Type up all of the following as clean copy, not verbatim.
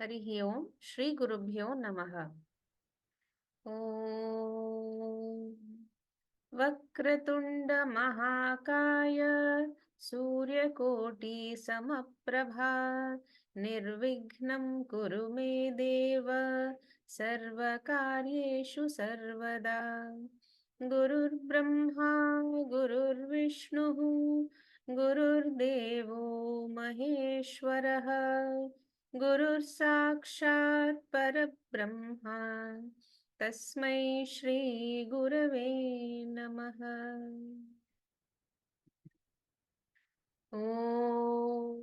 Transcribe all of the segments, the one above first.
Harihi Om Shri Gurubhyo Namaha. Om Vakratunda Mahakaya Suryakoti Samaprabha Nirvignam Kuru Me Deva Sarvakaryeshu Sarvada Gurur Brahma Gurur Vishnu Gurur Devo Maheshwaraha Gurur Sakshat Parabrahma Tasmai Shri Gurave Namaha. Om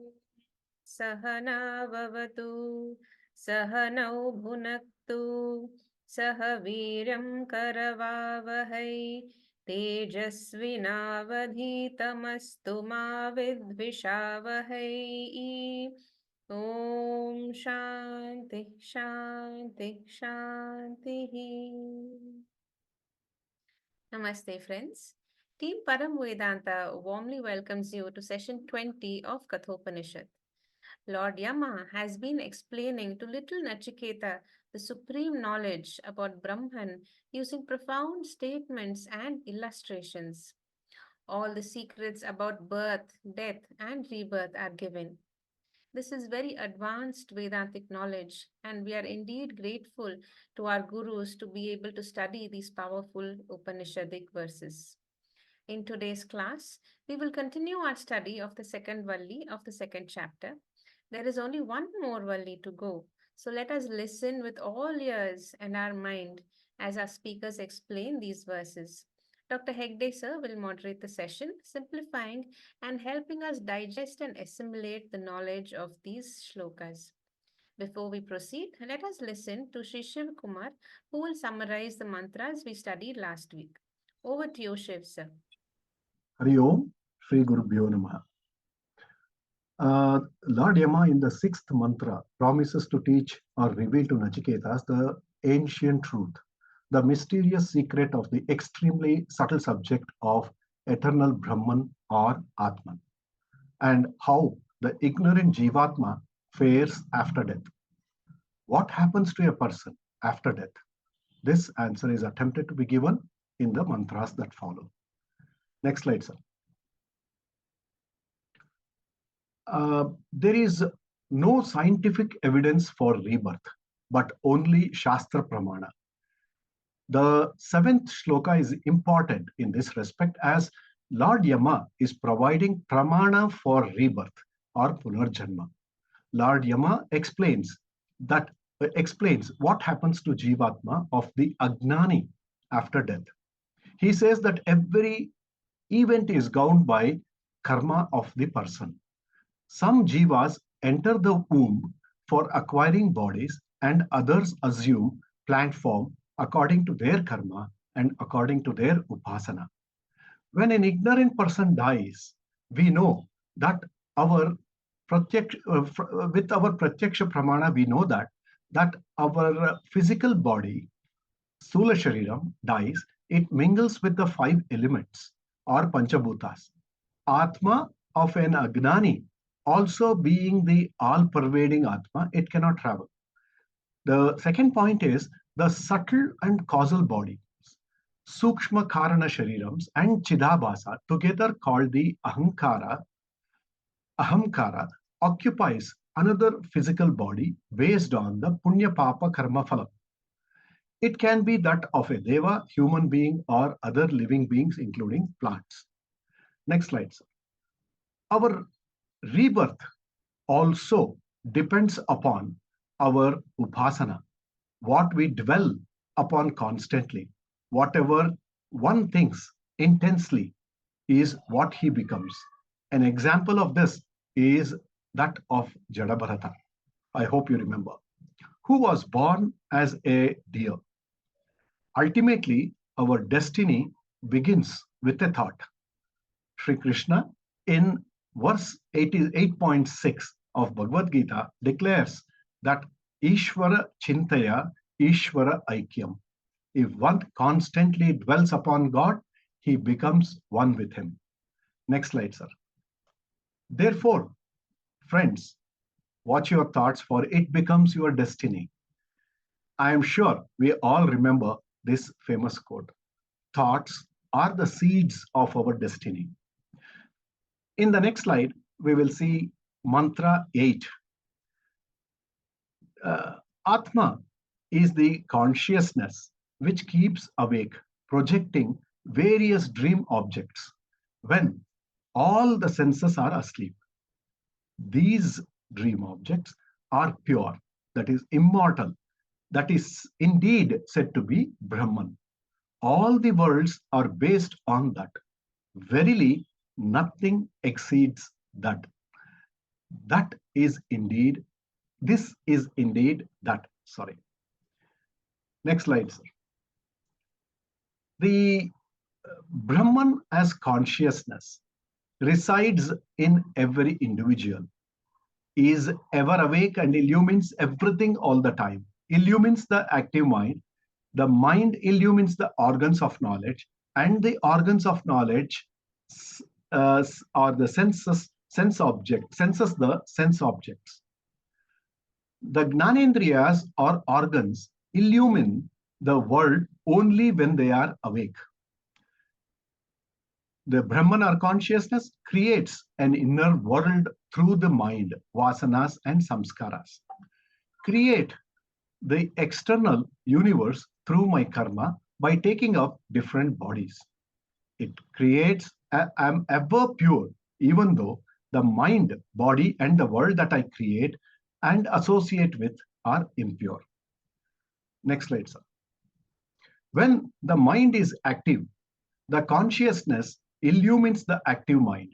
Sahana Vavatu Sahanau Bhunaktu Sahaviram Karavavahai Tejasvinavadhitamastu ma vidvishavahai. Om Shanti Shanti Shanti. Namaste, friends. Team Param Vedanta warmly welcomes you to session 20 of Kathopanishad. Lord Yama has been explaining to little Nachiketa the supreme knowledge about Brahman using profound statements and illustrations. All the secrets about birth, death, and rebirth are given. This is very advanced Vedantic knowledge, and we are indeed grateful to our gurus to be able to study these powerful Upanishadic verses. In today's class, we will continue our study of the second Valli of the second chapter. There is only one more Valli to go, so let us listen with all ears and our mind as our speakers explain these verses. Dr. Hegde sir will moderate the session, simplifying and helping us digest and assimilate the knowledge of these shlokas. Before we proceed, let us listen to Sri Shiv Kumar, who will summarize the mantras we studied last week. Over to you, Shiv sir. Hari Om, Shri Gurubhyo Namaha. Lord Yama in the sixth mantra promises to teach or reveal to Nachiketas the ancient truth, the mysterious secret of the extremely subtle subject of eternal Brahman or Atman, and how the ignorant Jivatma fares after death. What happens to a person after death? This answer is attempted to be given in the mantras that follow. Next slide, sir. There is no scientific evidence for rebirth, but only Shastra Pramana. The seventh shloka is important in this respect, as Lord Yama is providing pramana for rebirth or punarjanma. Lord Yama explains what happens to Jivatma of the Agnani after death. He says that every event is governed by karma of the person. Some jivas enter the womb for acquiring bodies, and others assume plant form according to their karma and according to their upasana. When an ignorant person dies, we know that with our pratyaksha pramana, we know that our physical body, Sthula Shariram, dies. It mingles with the five elements or Panchabhutas. Atma of an Agnani, also being the all-pervading Atma, it cannot travel. The second point is the subtle and causal body, Sukshma Karana Sharirams and Chidabhasa, together called the Ahamkara, occupies another physical body based on the Punya Papa Karma Phala. It can be that of a Deva, human being, or other living beings, including plants. Next slide, sir. Our rebirth also depends upon our upasana, what we dwell upon constantly. Whatever one thinks intensely is what he becomes. An example of this is that of Jadabharata. I hope you remember, who was born as a deer. Ultimately, our destiny begins with a thought. Sri Krishna in verse 8.6 of Bhagavad Gita declares that Ishvara Chintaya Ishvara Aikyam. If one constantly dwells upon God, he becomes one with him. Next slide, sir. Therefore, friends, Watch your thoughts, for it becomes your destiny. I am sure we all remember this famous quote: thoughts are the seeds of our destiny. In the next slide, we will see mantra 8. Uh, Atma is the consciousness which keeps awake, projecting various dream objects when all the senses are asleep. These dream objects are pure, that is immortal, that is indeed said to be Brahman. All the worlds are based on that. Verily, nothing exceeds that. That is indeed, this is indeed that. Sorry. Next slide, sir. The Brahman as consciousness resides in every individual, is ever awake and illumines everything all the time, illumines the active mind. The mind illumines the organs of knowledge, and the organs of knowledge are the senses, senses the sense objects. The Gnanendriyas or organs illumine the world only when they are awake. The Brahman or consciousness creates an inner world through the mind, vasanas and samskaras. Create the external universe through my karma by taking up different bodies. It creates, I'm ever pure, even though the mind, body, and the world that I create and associate with are impure. Next slide, sir. When the mind is active, the consciousness illumines the active mind.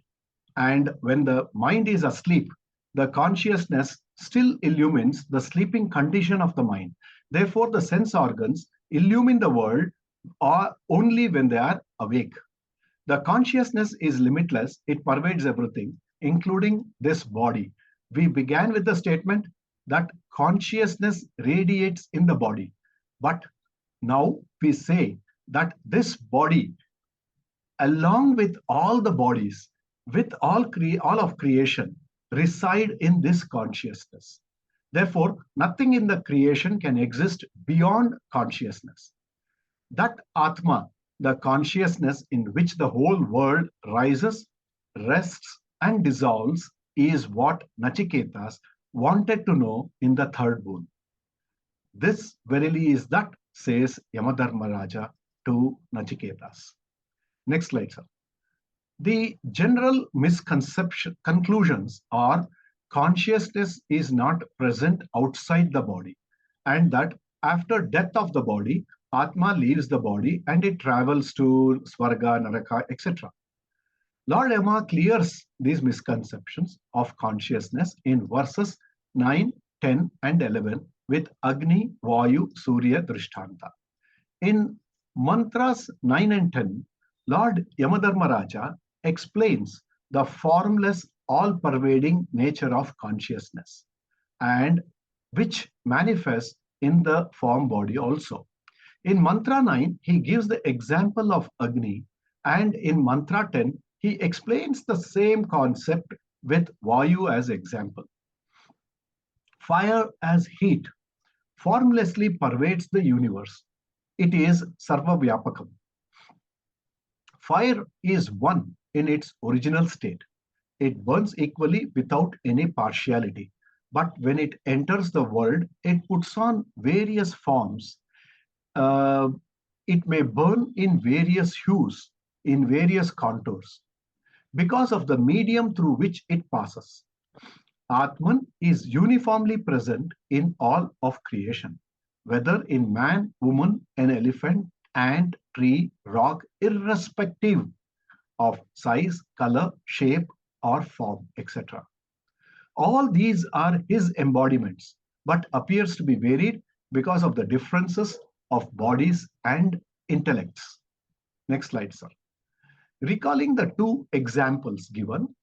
And when the mind is asleep, the consciousness still illumines the sleeping condition of the mind. Therefore, the sense organs illumine the world only when they are awake. The consciousness is limitless, it pervades everything, including this body. We began with the statement that consciousness radiates in the body. But now we say that this body, along with all the bodies, with all of creation, reside in this consciousness. Therefore, nothing in the creation can exist beyond consciousness. That Atma, the consciousness in which the whole world rises, rests, and dissolves, is what Nachiketas wanted to know in the third boon. This verily is that, says Yamadharmaraja to Nachiketas. Next slide, sir. The general misconception conclusions are consciousness is not present outside the body, and that after death of the body, Atma leaves the body and it travels to Swarga, Naraka, etc. Lord Yama clears these misconceptions of consciousness in verses 9, 10, and 11 with Agni, Vayu, Surya, Drishtanta. In mantras 9 and 10, Lord Yamadharmaraja explains the formless, all-pervading nature of consciousness, and which manifests in the form body also. In mantra 9, he gives the example of Agni, and in mantra 10, he explains the same concept with Vayu as example. Fire as heat formlessly pervades the universe. It is Sarva Vyapakam. Fire is one in its original state. It burns equally without any partiality. But when it enters the world, it puts on various forms. Uh, it may burn in various hues, in various contours, because of the medium through which it passes. Atman is uniformly present in all of creation, whether in man, woman, an elephant, ant, tree, rock, irrespective of size, color, shape, or form, etc. All these are his embodiments, but appears to be varied because of the differences of bodies and intellects. Next slide, sir. Recalling the two examples given,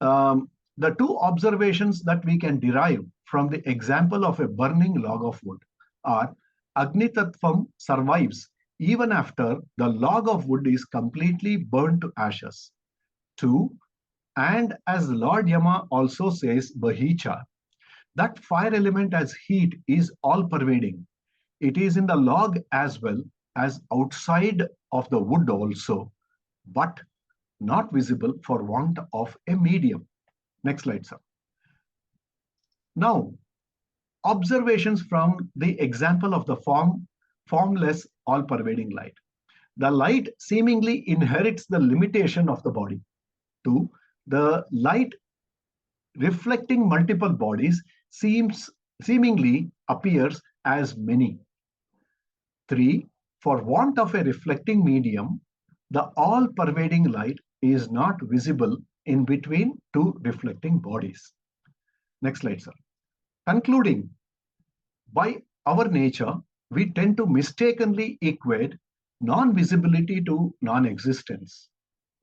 the two observations that we can derive from the example of a burning log of wood are Agni Tattvam survives even after the log of wood is completely burned to ashes. Two, And as Lord Yama also says, Bahicha, that fire element as heat is all pervading. It is in the log as well as outside of the wood also, but not visible for want of a medium. Next slide, sir. Now, observations from the example of the formless, all pervading light. The light seemingly inherits the limitation of the body. Two, the light reflecting multiple bodies seemingly appears as many. Three, for want of a reflecting medium, the all pervading light is not visible in between two reflecting bodies. Next slide, sir. Concluding, by our nature, we tend to mistakenly equate non visibility to non existence.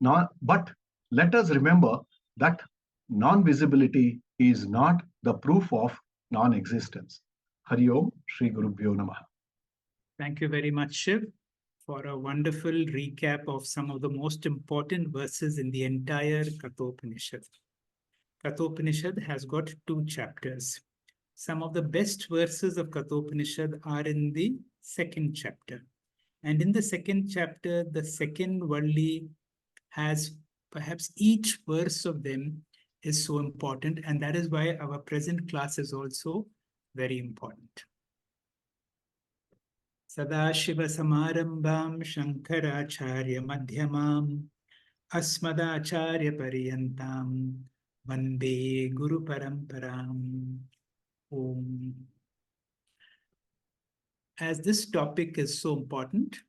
But let us remember that non visibility is not the proof of non existence. Hari Om, Shri Guru Bhyo Namaha. Thank you very much, Shiv, for a wonderful recap of some of the most important verses in the entire Kathopanishad. Kathopanishad has got 2 chapters. Some of the best verses of Kathopanishad are in the second chapter. And in the second chapter, the second Valli has perhaps each verse of them is so important. And that is why our present class is also very important. Sadashiva-samarambam Shankaracharya-madhyamam Asmadacharya-paryantam Vande Guru-paramparam. Om. As this topic is so important,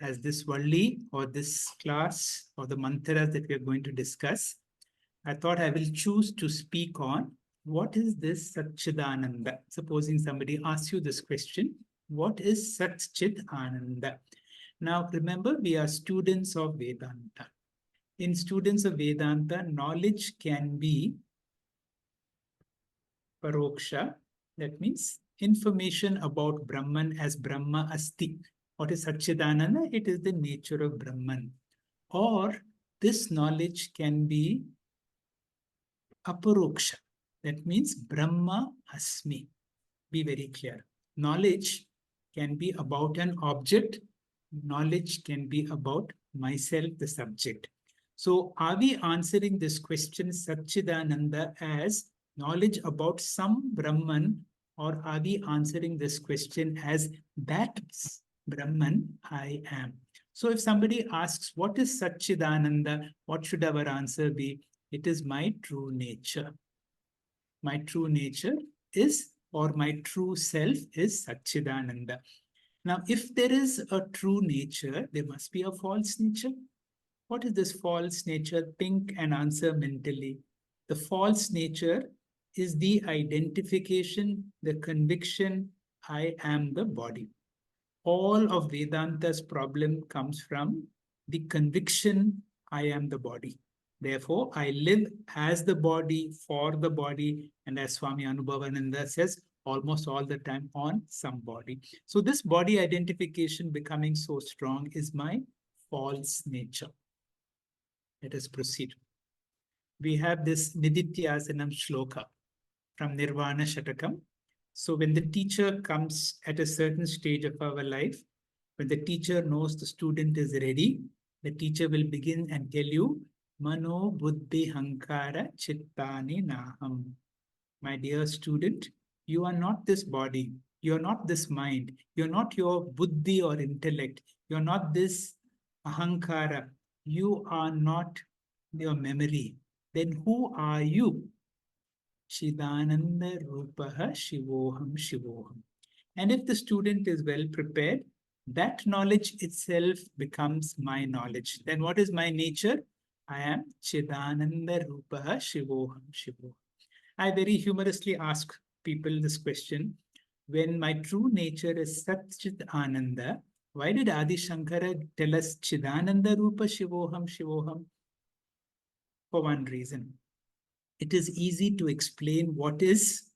as this Valli or this class or the mantras that we are going to discuss, I thought I will choose to speak on what is this Sachidananda. Supposing somebody asks you this question, what is Sachidananda? Now remember, we are students of Vedanta. In students of Vedanta, knowledge can be Paroksha, that means information about Brahman as Brahma Asti. What is Sachidananda? It is the nature of Brahman. Or this knowledge can be Aparoksha. That means Brahma Asmi. Be very clear. Knowledge can be about an object. Knowledge can be about myself, the subject. So are we answering this question, Sachidananda, as knowledge about some Brahman, or are we answering this question as that Brahman I am? So if somebody asks, what is Sachidananda? What should our answer be? It is my true nature. My true nature is, or my true self is Sachidananda. Now, if there is a true nature, there must be a false nature. What is this false nature? Think and answer mentally. The false nature is the identification, the conviction, I am the body. All of Vedanta's problem comes from the conviction, I am the body. Therefore, I live as the body, for the body, and as Swami Anubhavananda says, almost all the time on some body. So this body identification becoming so strong is my false nature. Let us proceed. We have this Nidityasanam shloka from Nirvana Shatakam. So when the teacher comes at a certain stage of our life, when the teacher knows the student is ready, the teacher will begin and tell you, Mano Buddhi Hankara Chittani Naham. My dear student, you are not this body, you are not this mind, you are not your buddhi or intellect, you are not this ahankara, you are not your memory. Then who are you? Chidananda Rupaha Shivoham Shivoham. And if the student is well prepared, that knowledge itself becomes my knowledge. Then what is my nature? I am Chidananda Rupaha Shivoham Shivoham. I very humorously ask people this question. When my true nature is Satchit Ananda, why did Adi Shankara tell us Chidananda Rupa Shivoham Shivoham? For one reason. It is easy to explain what is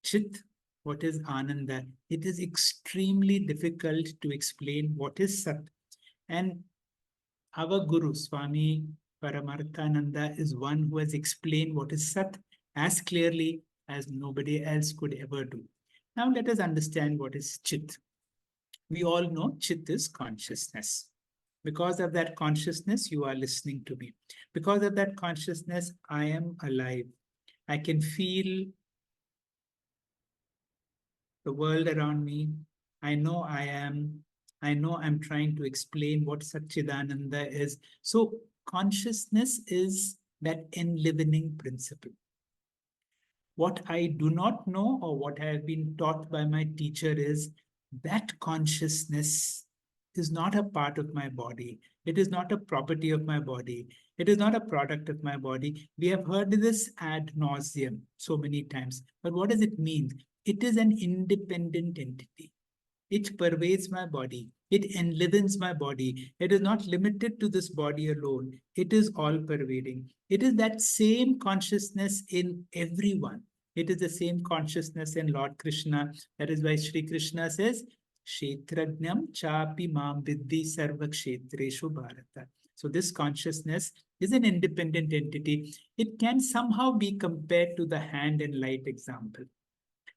Chit, what is Ananda. It is extremely difficult to explain what is Sat. And our Guru, Swami Paramatmananda is one who has explained what is Sat as clearly as nobody else could ever do. Now let us understand what is Chit. We all know Chit is consciousness. Because of that consciousness, you are listening to me. Because of that consciousness, I am alive. I can feel the world around me. I know I am. I know I'm trying to explain what Sachidananda is. So consciousness is that enlivening principle. What I do not know or what I have been taught by my teacher is that consciousness is not a part of my body. It is not a property of my body. It is not a product of my body. We have heard this ad nauseum so many times. But what does it mean? It is an independent entity. It pervades my body. It enlivens my body. It is not limited to this body alone. It is all pervading. It is that same consciousness in everyone. It is the same consciousness in Lord Krishna. That is why Sri Krishna says, Kshetrajnam chapi mam viddhi sarva kshetreshu bharata. So this consciousness is an independent entity. It can somehow be compared to the hand and light example,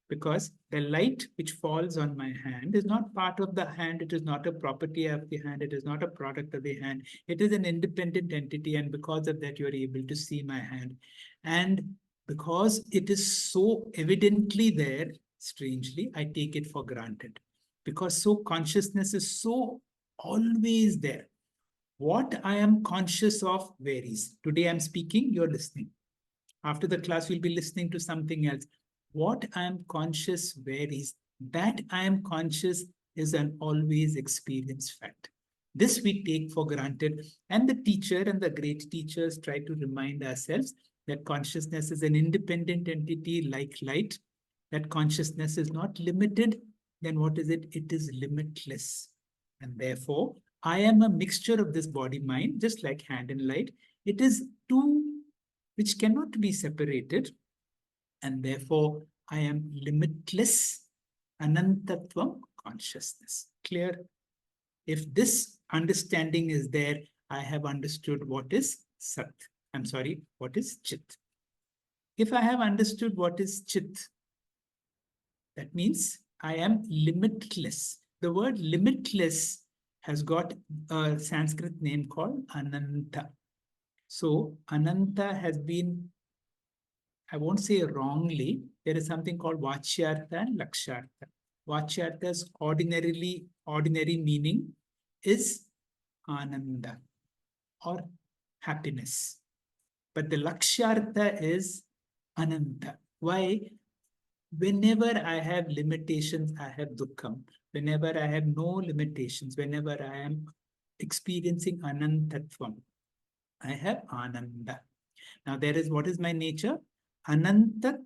because the light which falls on my hand is not part of the hand. It is not a property of the hand. It is not a product of the hand. It is an independent entity, and because of that, you are able to see my hand. And because it is so evidently there, strangely, I take it for granted. Because so consciousness is so always there. What I am conscious of varies. Today I'm speaking, you're listening. After the class, we'll be listening to something else. What I am conscious varies. That I am conscious is an always experienced fact. This we take for granted. And the teacher and the great teachers try to remind ourselves that consciousness is an independent entity like light. That consciousness is not limited. Then what is it? It is limitless. And therefore, I am a mixture of this body-mind, just like hand and light. It is two which cannot be separated, and therefore I am limitless, anantatvam consciousness. Clear? If this understanding is there, I have understood what is Sat. I'm sorry, what is Chit. If I have understood what is Chit, that means I am limitless. The word limitless has got a Sanskrit name called Ananta. So Ananta has been, I won't say wrongly, there is something called Vachyartha and Lakshartha. Vachyartha's ordinary meaning is Ananda or happiness. But the Lakshartha is Ananta. Why? Whenever I have limitations, I have dukkham. Whenever I have no limitations, whenever I am experiencing Anantatvam, I have Ananda. Now there is, what is my nature? Ananta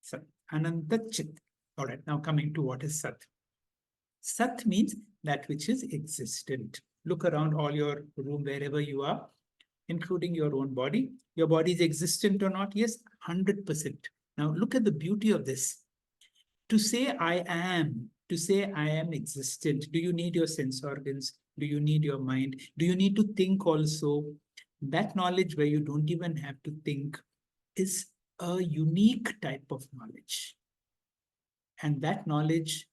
Sat. Ananta Chit. All right, now coming to what is Sat. Sat means that which is existent. Look around all your room, wherever you are, including your own body. Your body is existent or not? Yes, 100%. Now look at the beauty of this. To say I am existent, do you need your sense organs? Do you need your mind? Do you need to think also? That knowledge where you don't even have to think is a unique type of knowledge. And that knowledge,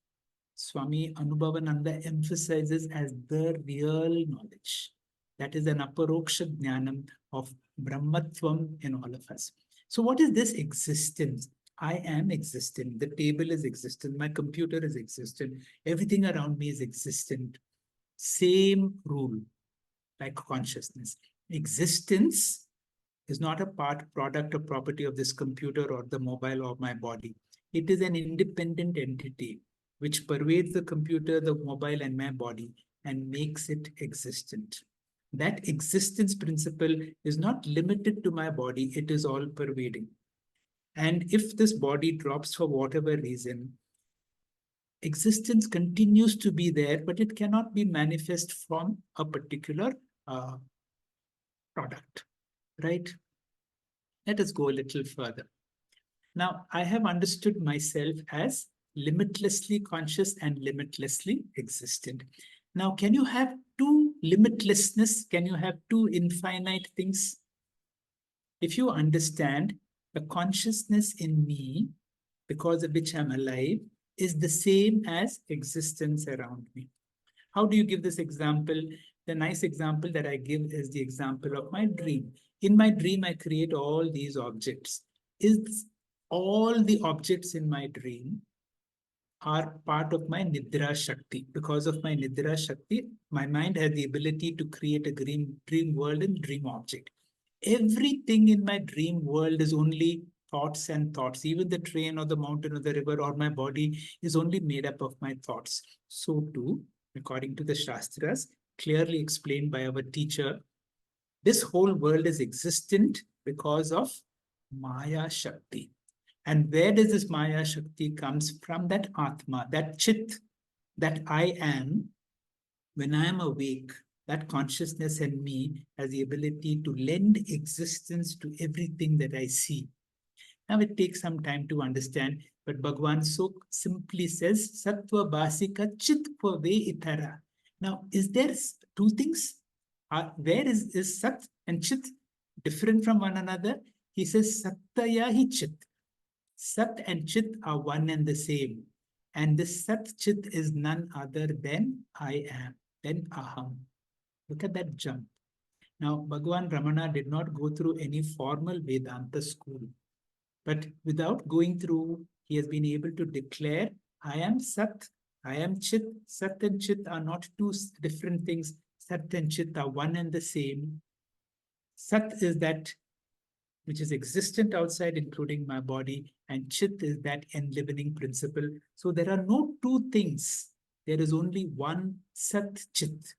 Swami Anubhavananda emphasizes as the real knowledge. That is an aparoksha jnanam of Brahmatvam in all of us. So what is this existence? I am existent. The table is existent. My computer is existent. Everything around me is existent. Same rule like consciousness. Existence is not a product or property of this computer or the mobile or my body. It is an independent entity which pervades the computer, the mobile, and my body and makes it existent. That existence principle is not limited to my body. It is all pervading. And if this body drops for whatever reason, existence continues to be there, but it cannot be manifest from a particular product, right? Let us go a little further. Now, I have understood myself as limitlessly conscious and limitlessly existent. Now, can you have two limitlessness? Can you have two infinite things? If you understand the consciousness in me, because of which I'm alive, is the same as existence around me. How do you give this example? The nice example that I give is the example of my dream. In my dream, I create all these objects. Is all the objects in my dream are part of my Nidra Shakti. Because of my Nidra Shakti, my mind has the ability to create a dream world and dream object. Everything in my dream world is only thoughts and thoughts. Even the train or the mountain or the river or my body is only made up of my thoughts. So too, according to the Shastras, clearly explained by our teacher, this whole world is existent because of Maya Shakti. And where does this Maya Shakti comes from? That Atma, that Chit, that I am. When I am awake, that consciousness in me has the ability to lend existence to everything that I see. Now it takes some time to understand, but Bhagavan so simply says, Sattva Basika Chit Ve Itara. Now, is there two things? Where is Sat and Chit different from one another? He says, Sattaya Hi Chit. Sat and Chit are one and the same. And this Sat Chit is none other than I am, then Aham. Look at that jump. Now, Bhagavan Ramana did not go through any formal Vedanta school. But without going through, he has been able to declare, I am Sat, I am Chit. Sat and Chit are not two different things. Sat and Chit are one and the same. Sat is that which is existent outside, including my body, and Chit is that enlivening principle. So there are no two things. There is only one Sat Chit.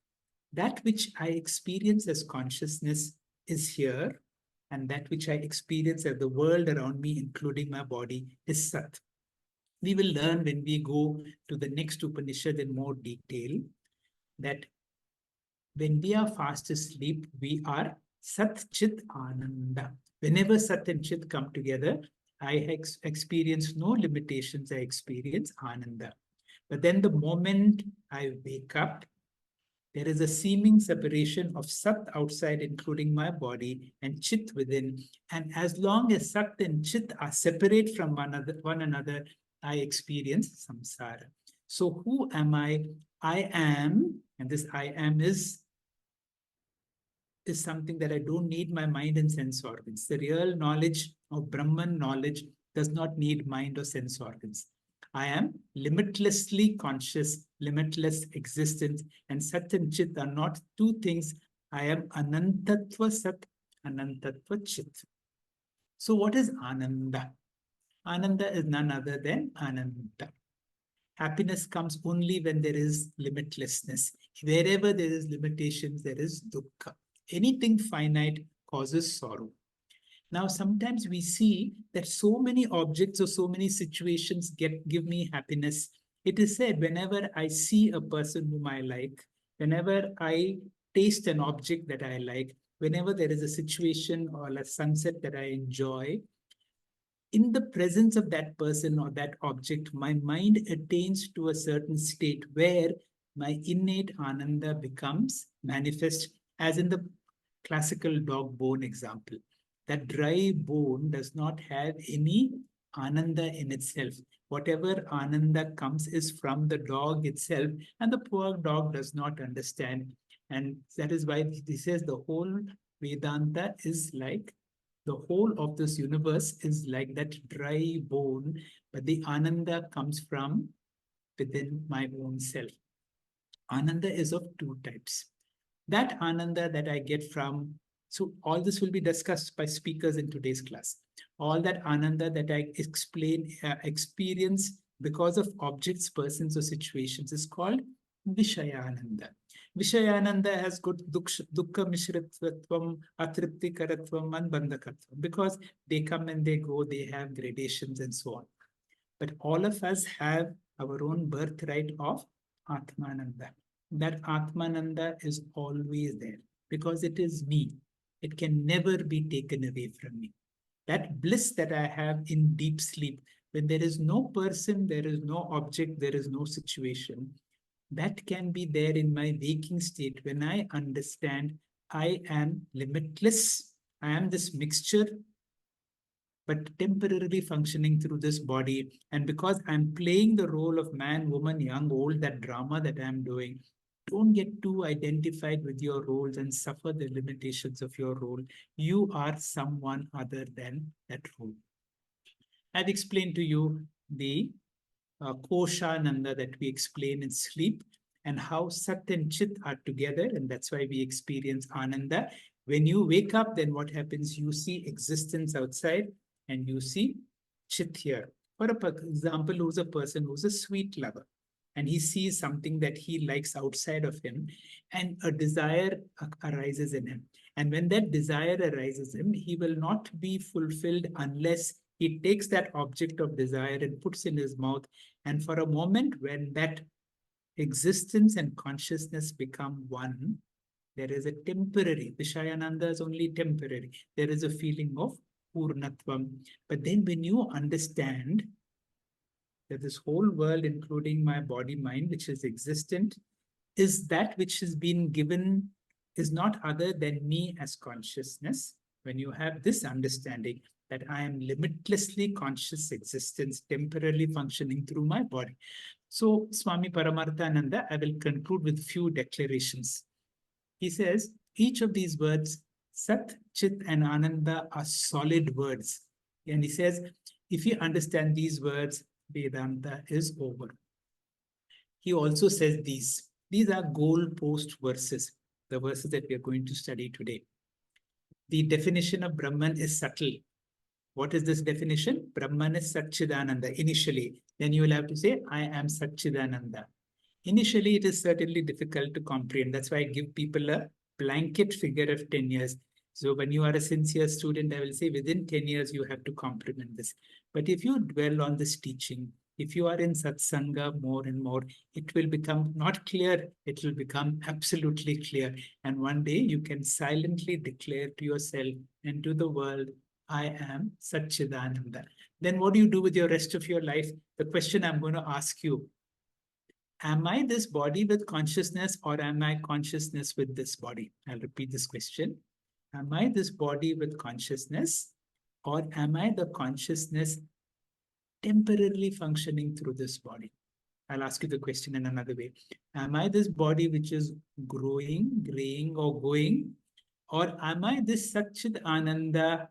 That which I experience as consciousness is here, and that which I experience as the world around me, including my body, is Sat. We will learn when we go to the next Upanishad in more detail that when we are fast asleep, we are Sat Chit Ananda. Whenever Sat and Chit come together, I experience no limitations, I experience Ananda. But then the moment I wake up, there is a seeming separation of Sat outside, including my body, and Chit within. And as long as Sat and Chit are separate from one another, I experience samsara. So who am I? I am, and this I am is something that I don't need my mind and sense organs. The real knowledge of Brahman knowledge does not need mind or sense organs. I am limitlessly conscious, limitless existence, and Sat and Chit are not two things. I am Anantatva Sat, Anantatva Chit. So what is Ananda? Ananda is none other than Ananda. Happiness comes only when there is limitlessness. Wherever there is limitations, there is dukkha. Anything finite causes sorrow. Now, sometimes we see that so many objects or so many situations give me happiness. It is said whenever I see a person whom I like, whenever I taste an object that I like, whenever there is a situation or a sunset that I enjoy, in the presence of that person or that object, my mind attains to a certain state where my innate ananda becomes manifest, as in the classical dog bone example. That dry bone does not have any ananda in itself. Whatever ananda comes is from the dog itself, and the poor dog does not understand. And that is why he says the whole Vedanta is like the whole of this universe is like that dry bone, but the ananda comes from within my own self. Ananda is of two types. That ananda that I get from, so all this will be discussed by speakers in today's class. All that ananda that I experience because of objects, persons, or situations is called Vishayananda. Vishayananda has got dukkha mishritvatvam, atripti karatvam, and bandhakatvam, because they come and they go, they have gradations and so on. But all of us have our own birthright of Atmananda. That Atmananda is always there because it is me. It can never be taken away from me. That bliss that I have in deep sleep, when there is no person, there is no object, there is no situation, That can be there in my waking state when I understand I am limitless. I am this mixture, but temporarily functioning through this body. And because I'm playing the role of man, woman, young, old, that drama that I'm doing, don't get too identified with your roles and suffer the limitations of your role. You are someone other than that role. I've explained to you the Koshananda that we explain in sleep and how Sat and Chit are together, and that's why we experience Ananda. When you wake up, then what happens? You see existence outside and you see Chit here. For example, who's a person who's a sweet lover and he sees something that he likes outside of him and a desire arises in him. And when that desire arises in him, he will not be fulfilled unless he takes that object of desire and puts in his mouth. And for a moment, when that existence and consciousness become one, there is a temporary, Vishayananda is only temporary. There is a feeling of Purnatvam. But then when you understand that this whole world, including my body, mind, which is existent, is that which has been given, is not other than me as consciousness. When you have this understanding that I am limitlessly conscious existence, temporarily functioning through my body. So, Swami Paramatmananda, I will conclude with few declarations. He says, each of these words, Sat, Chit, and Ananda, are solid words. And he says, if you understand these words, Vedanta is over. He also says these are goalpost verses, the verses that we are going to study today. The definition of Brahman is subtle. What is this definition? Brahman is Sachidananda initially. Then you will have to say, I am Sachidananda. Initially, it is certainly difficult to comprehend. That's why I give people a blanket figure of 10 years. So when you are a sincere student, I will say within 10 years, you have to comprehend this. But if you dwell on this teaching, if you are in satsanga more and more, it will become not clear, it will become absolutely clear. And one day you can silently declare to yourself and to the world, I am Sachidananda. Then what do you do with your rest of your life? The question I'm going to ask you, am I this body with consciousness or am I consciousness with this body? I'll repeat this question. Am I this body with consciousness or am I the consciousness temporarily functioning through this body? I'll ask you the question in another way. Am I this body which is growing, graying, or going? Or am I this Satchid Ananda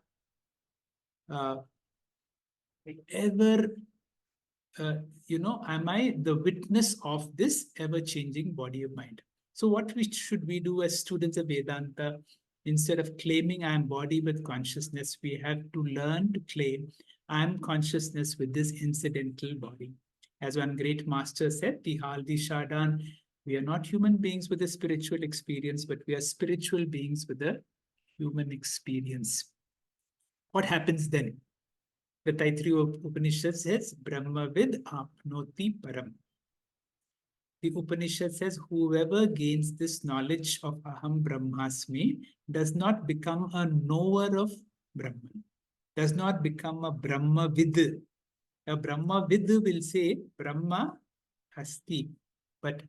ever, am I the witness of this ever-changing body of mind? So what should we do as students of Vedanta? Instead of claiming I am body with consciousness, we have to learn to claim I am consciousness with this incidental body. As one great master said, the Haldi Shadan, we are not human beings with a spiritual experience, but we are spiritual beings with a human experience. What happens then? The Taittiriya Upanishad says, Brahmavid apnoti param. The Upanishad says, whoever gains this knowledge of Aham Brahmasmi does not become a knower of Brahman, does not become a Brahmavid. A Brahmavid will say, Brahma Asti, but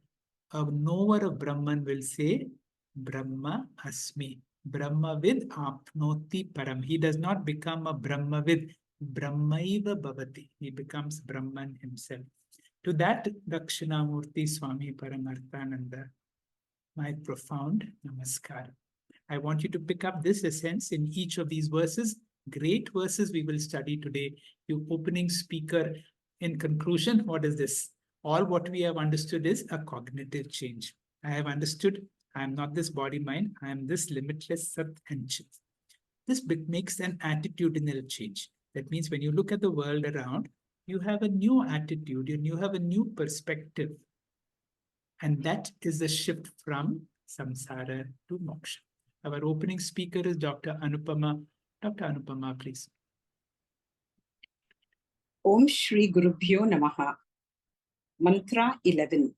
a knower of Brahman will say, Brahma Asmi. Brahmavid apnoti param. He does not become a Brahmavid. Brahmaiva bhavati. He becomes Brahman himself. To that, Dakshinamurti Swami Paramarthananda, my profound namaskar. I want you to pick up this essence in each of these verses. Great verses we will study today. Your opening speaker, in conclusion, what is this? All what we have understood is a cognitive change. I have understood I am not this body mind, I am this limitless Sat and Chit. This makes an attitudinal change. That means when you look at the world around, you have a new attitude and you have a new perspective. And that is the shift from samsara to moksha. Our opening speaker is Dr. Anupama. Dr. Anupama, please. Om Shri Gurubhyo Namaha. Mantra 11.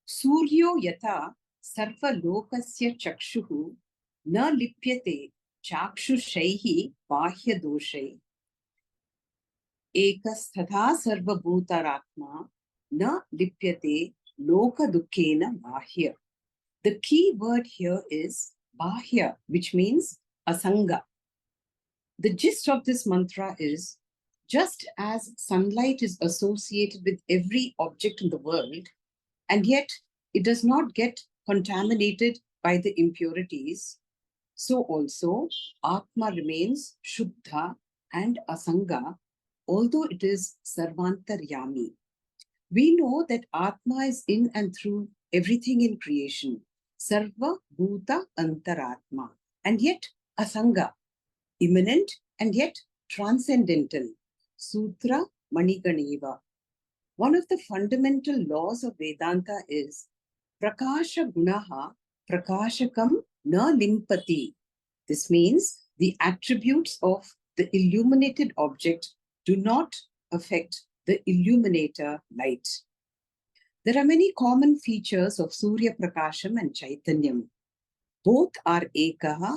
Suryo yata sarva lokasya chakshuhu na lipyate chakshushaihi bahya doshai. Ekasthatha sarva bhutaratma na lipyate loka dukkena bahya. The key word here is bahya, which means asanga. The gist of this mantra is, just as sunlight is associated with every object in the world, and yet it does not get contaminated by the impurities, so also Atma remains Shuddha and Asanga, although it is Sarvantaryami. We know that Atma is in and through everything in creation, Sarva Bhuta Antaratma, and yet Asanga, immanent and yet transcendental, Sutra Maniganeva. One of the fundamental laws of Vedanta is Prakasha Gunaha Prakashakam na limpati. This means the attributes of the illuminated object do not affect the illuminator light. There are many common features of Surya Prakasham and Chaitanyam. Both are Ekaha,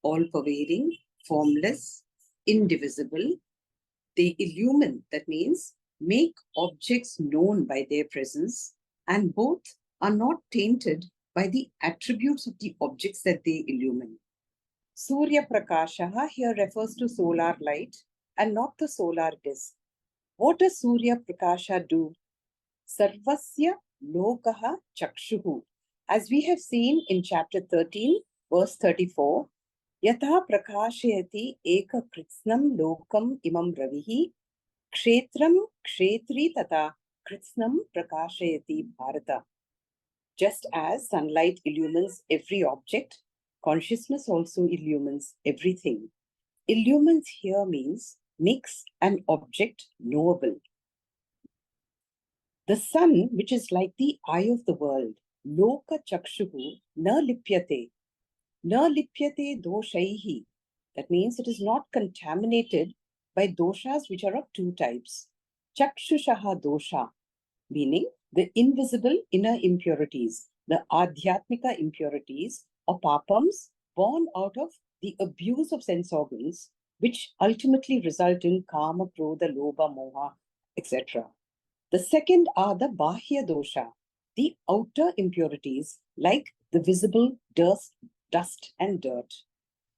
all-pervading, formless, indivisible. They illumine, that means make objects known by their presence, and both are not tainted by the attributes of the objects that they illumine. Surya Prakashaha here refers to solar light and not the solar disk. What does Surya Prakasha do? Sarvasya Lokaha Chakshuhu. As we have seen in chapter 13, verse 34, Yatha Prakashayati Eka Kritsnam Lokam Imam Ravihi Kshetram Kshetri Tata Kritsnam Prakashayati Bharata. Just as sunlight illumines every object, consciousness also illumines everything. Illumines here means makes an object knowable. The sun, which is like the eye of the world, Loka Chakshuhu na lipyate. Na lipyate doshaihi. That means it is not contaminated by doshas which are of two types. Chakshushaha dosha, meaning the invisible inner impurities, the adhyatmika impurities or papams born out of the abuse of sense organs, which ultimately result in kama, krodha, lobha, moha, etc. The second are the bahya dosha, the outer impurities like the visible dust and dirt.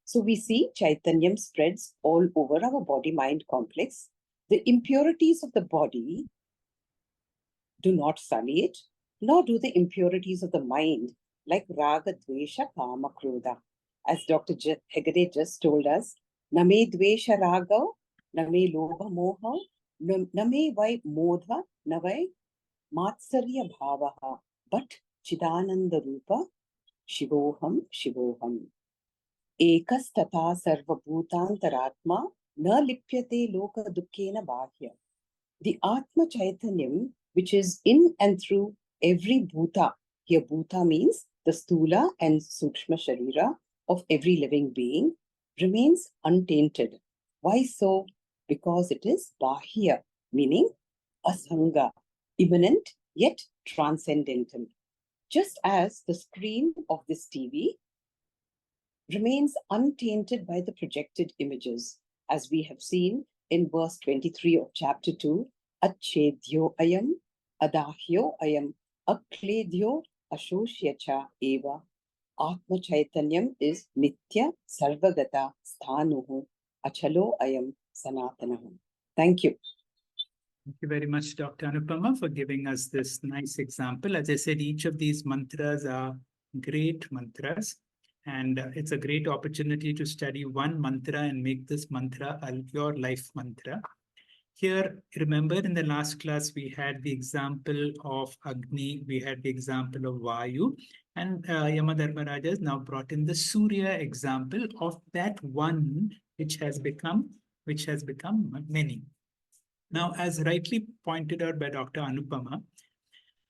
So we see Chaitanyam spreads all over our body-mind complex. The impurities of the body do not sully it, nor do the impurities of the mind like raga, dvesha, kama, krodha. As Dr. Hegde just told us, name dvesha raga, name lobha moha, name vai modha, navai matsarya bhavaha, but chidananda rupa, shivoham, shivoham. Ekas tata sarva bhutantaratma na lipyate loka dukkena bahya. The Atma Chaitanyam, which is in and through every bhuta, here bhuta means the stula and sukshma sharira of every living being, remains untainted. Why so? Because it is bahya, meaning asanga, immanent yet transcendental. Just as the screen of this TV remains untainted by the projected images, as we have seen in verse 23 of chapter 2, Achedyo ayam, adahyo ayam, akledyo ashosyacha eva. Atma Chaitanyam is nitya sarvagata sthanuhu, achalo ayam sanatanahu. Thank you. Thank you very much, Dr. Anupama, for giving us this nice example. As I said, each of these mantras are great mantras, and it's a great opportunity to study one mantra and make this mantra your life mantra. Here, remember in the last class, we had the example of Agni, we had the example of Vayu, and Yamadharmaraja has now brought in the Surya example of that one which has become many. Now, as rightly pointed out by Dr. Anupama,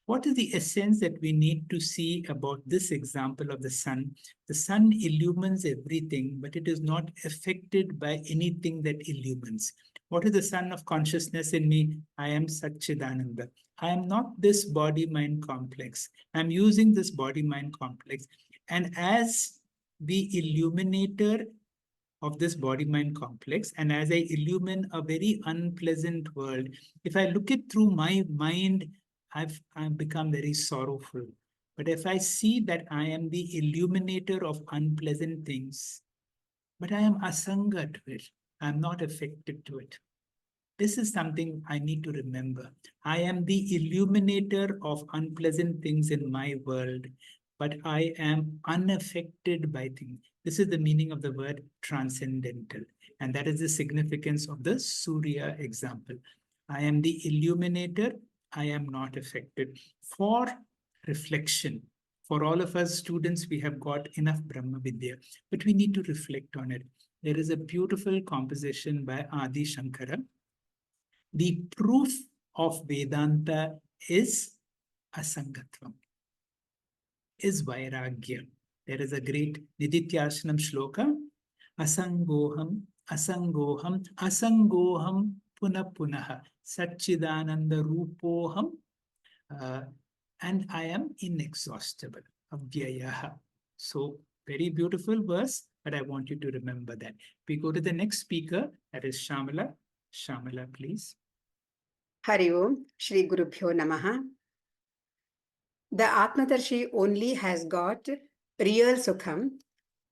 what is the essence that we need to see about this example of the sun? The sun illumines everything, but it is not affected by anything that illumines. What is the sun of consciousness in me? I am Sachidananda. I am not this body-mind complex. I'm using this body-mind complex. And as the illuminator of this body-mind complex, and as I illumine a very unpleasant world, if I look it through my mind I've become very sorrowful. But if I see that I am the illuminator of unpleasant things, but I am asanga to it, I'm not affected to it. This is something I need to remember. I am the illuminator of unpleasant things in my world, but I am unaffected by things. This is the meaning of the word transcendental. And that is the significance of the Surya example. I am the illuminator. I am not affected. For reflection, for all of us students, we have got enough Brahma Vidya, but we need to reflect on it. There is a beautiful composition by Adi Shankara. The proof of Vedanta is asangatvam, is vairagya. There is a great Nidithyashanam shloka. Asangoham, asangoham, asangoham punaha, Sachidananda rupoham, and I am inexhaustible. Avyayaha. So, very beautiful verse, but I want you to remember that. We go to the next speaker, that is Shamala. Shamala, please. Hari Om, Shri Gurubhyo Namaha. The Atmadarshi only has got real Sukham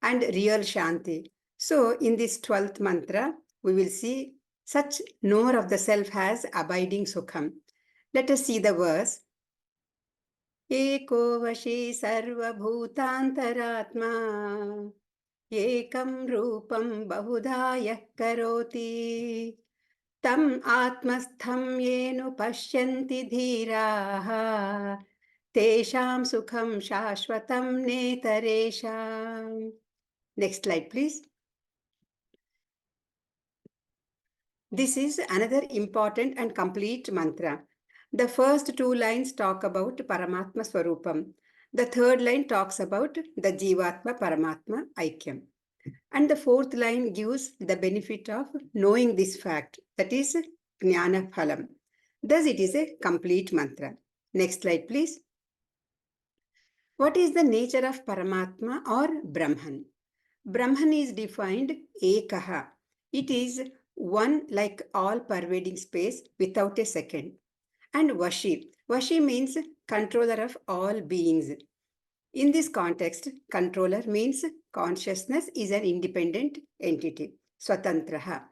and real Shanti. So, in this 12th mantra, we will see such knower of the self has abiding Sukham. Let us see the verse. Eko vashi sarva bhutantaratma ekam rupam bahudaya karoti tam atmastham yenu pashyanti dhiraha tesham sukham shashvatam netaresham. Next slide, please. This is another important and complete mantra. The first two lines talk about Paramatma Swarupam. The third line talks about the Jivatma Paramatma Aikyam. And the fourth line gives the benefit of knowing this fact, that is Jnana Phalam. Thus, it is a complete mantra. Next slide, please. What is the nature of Paramatma or Brahman? Brahman is defined Ekaha. It is one like all pervading space without a second. And Vashi. Vashi means controller of all beings. In this context, controller means consciousness is an independent entity, Swatantraha.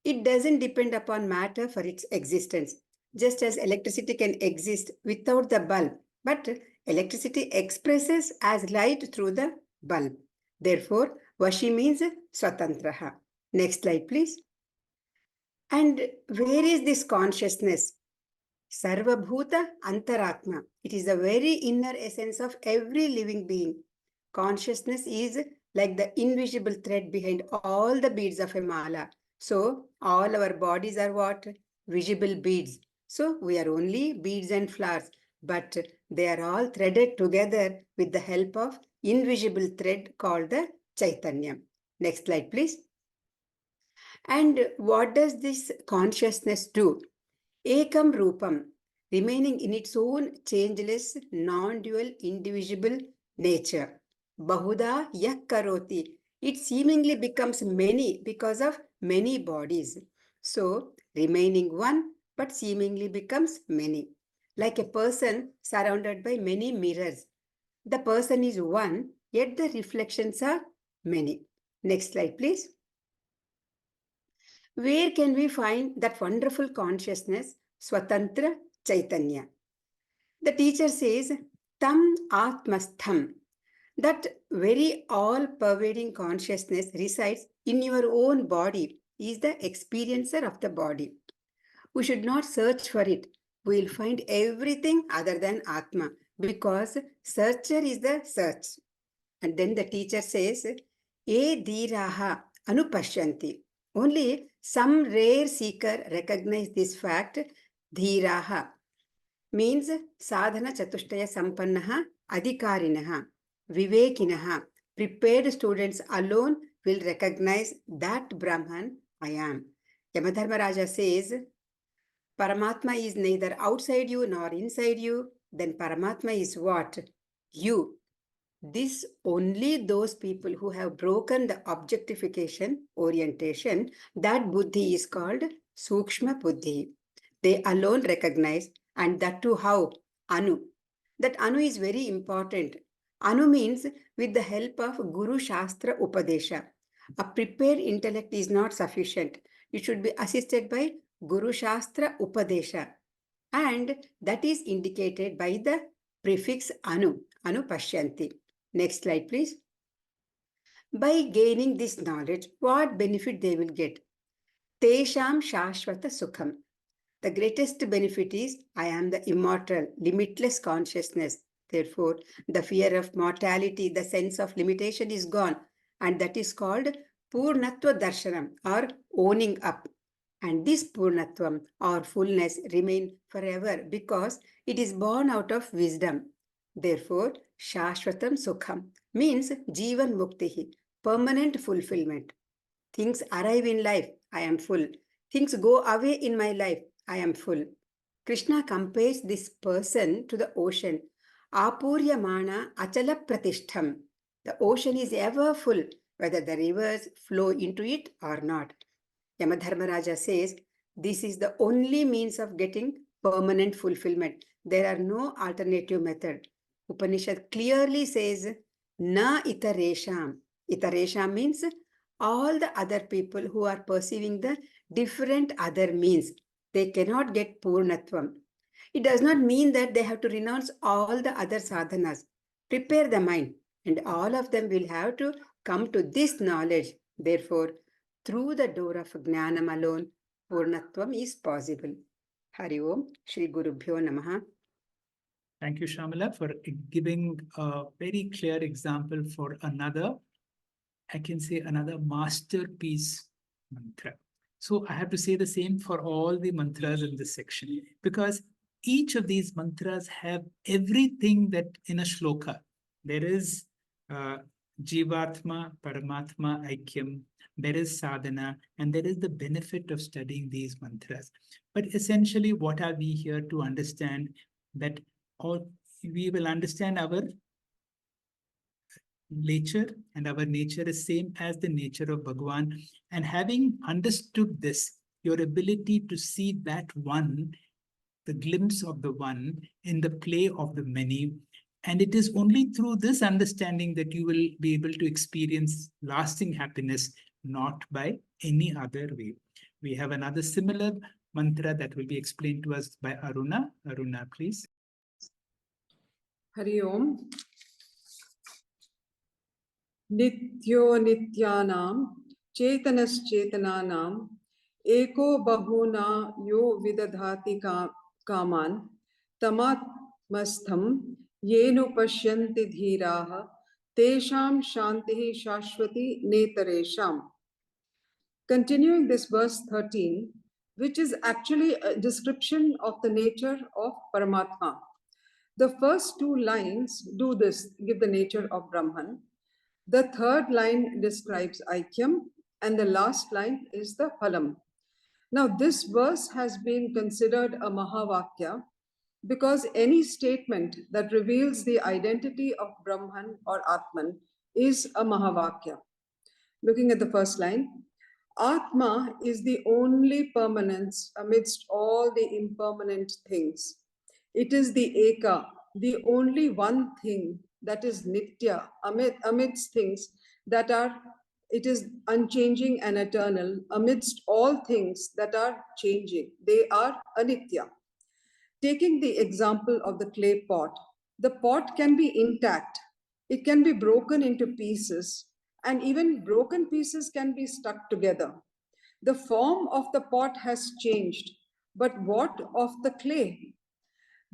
It doesn't depend upon matter for its existence, just as electricity can exist without the bulb, but electricity expresses as light through the bulb. Therefore, Vashi means Swatantraha. Next slide, please. And where is this consciousness? Sarvabhuta Antaratma. It is the very inner essence of every living being. Consciousness is like the invisible thread behind all the beads of a mala. So, all our bodies are what? Visible beads. So, we are only beads and flowers, but they are all threaded together with the help of invisible thread called the Chaitanya. Next slide, please. And what does this consciousness do? Ekam Rupam, remaining in its own changeless, non-dual, indivisible nature. Bahuda yak karoti, it seemingly becomes many because of many bodies. So, remaining one, but seemingly becomes many. Like a person surrounded by many mirrors. The person is one, yet the reflections are many. Next slide, please. Where can we find that wonderful consciousness, Swatantra Chaitanya? The teacher says, Tam Atmastham. That very all-pervading consciousness resides in your own body, is the experiencer of the body. We should not search for it. We will find everything other than Atma, because searcher is the search. And then the teacher says, E dhiraha anupashyanti. Only some rare seeker recognize this fact. Dhiraha means sadhana chatushtaya sampannaha adhikarinaha, vivekinaha. Prepared students alone will recognize that Brahman I am. Yamadharmaraja says, Paramatma is neither outside you nor inside you. Then Paramatma is what? You. This only those people who have broken the objectification orientation, that buddhi is called Sukshma Buddhi. They alone recognize And that too how? Anu. That Anu is very important. Anu means with the help of Guru Shastra Upadesha. A prepared intellect is not sufficient. It should be assisted by Guru Shastra Upadesha. And that is indicated by the prefix Anu, Anupashyanti. Next slide, please. By gaining this knowledge, what benefit they will get? Tesham Shashvata Sukham. The greatest benefit is I am the immortal, limitless consciousness. Therefore, the fear of mortality, the sense of limitation is gone. And that is called Purnatva Darshanam or owning up. And this Purnatvam or fullness remain forever because it is born out of wisdom. Therefore, Shashvatam Sukham means Jivan Muktihi, permanent fulfillment. Things arrive in life, I am full. Things go away in my life, I am full. Krishna compares this person to the ocean. Apuryamana achala pratishtham. The ocean is ever full, whether the rivers flow into it or not. Yamadharmaraja says, this is the only means of getting permanent fulfillment. There are no alternative method. Upanishad clearly says, na itaresham. Itaresham means all the other people who are perceiving the different other means. They cannot get Purnatvam. It does not mean that they have to renounce all the other sadhanas. Prepare the mind, and all of them will have to come to this knowledge. Therefore, through the door of Jnanam alone, Purnatvam is possible. Hari Om, Shri Gurubhyo Namaha. Thank you, Shamala, for giving a very clear example for another, I can say another masterpiece mantra. So I have to say the same for all the mantras in this section, because each of these mantras have everything that in a shloka. There is Jivatma, Paramatma, Aikyam, there is sadhana, and there is the benefit of studying these mantras. But essentially, what are we here to understand? That all we will understand our nature, and our nature is same as the nature of Bhagwan. And having understood this, your ability to see that one, the glimpse of the one in the play of the many. And it is only through this understanding that you will be able to experience lasting happiness, not by any other way. We have another similar mantra that will be explained to us by Aruna. Aruna, please. Hari Om. Nityo nityanam chetanas chetananam eko bahuna yo vidadhati kaman tamatmastham yenu pashyanti dhiraha tesham shantihi shashvati netaresham. Continuing this verse 13, which is actually a description of the nature of Paramatma. The first two lines do this, give the nature of Brahman. The third line describes Aikyam, and the last line is the Phalam. Now, this verse has been considered a Mahavakya because any statement that reveals the identity of Brahman or Atman is a Mahavakya. Looking at the first line, Atma is the only permanence amidst all the impermanent things. It is the Eka, the only one thing that is Nitya, amidst things that are, it is unchanging and eternal, amidst all things that are changing. They are Anitya. Taking the example of the clay pot, the pot can be intact. It can be broken into pieces, and even broken pieces can be stuck together. The form of the pot has changed, but what of the clay?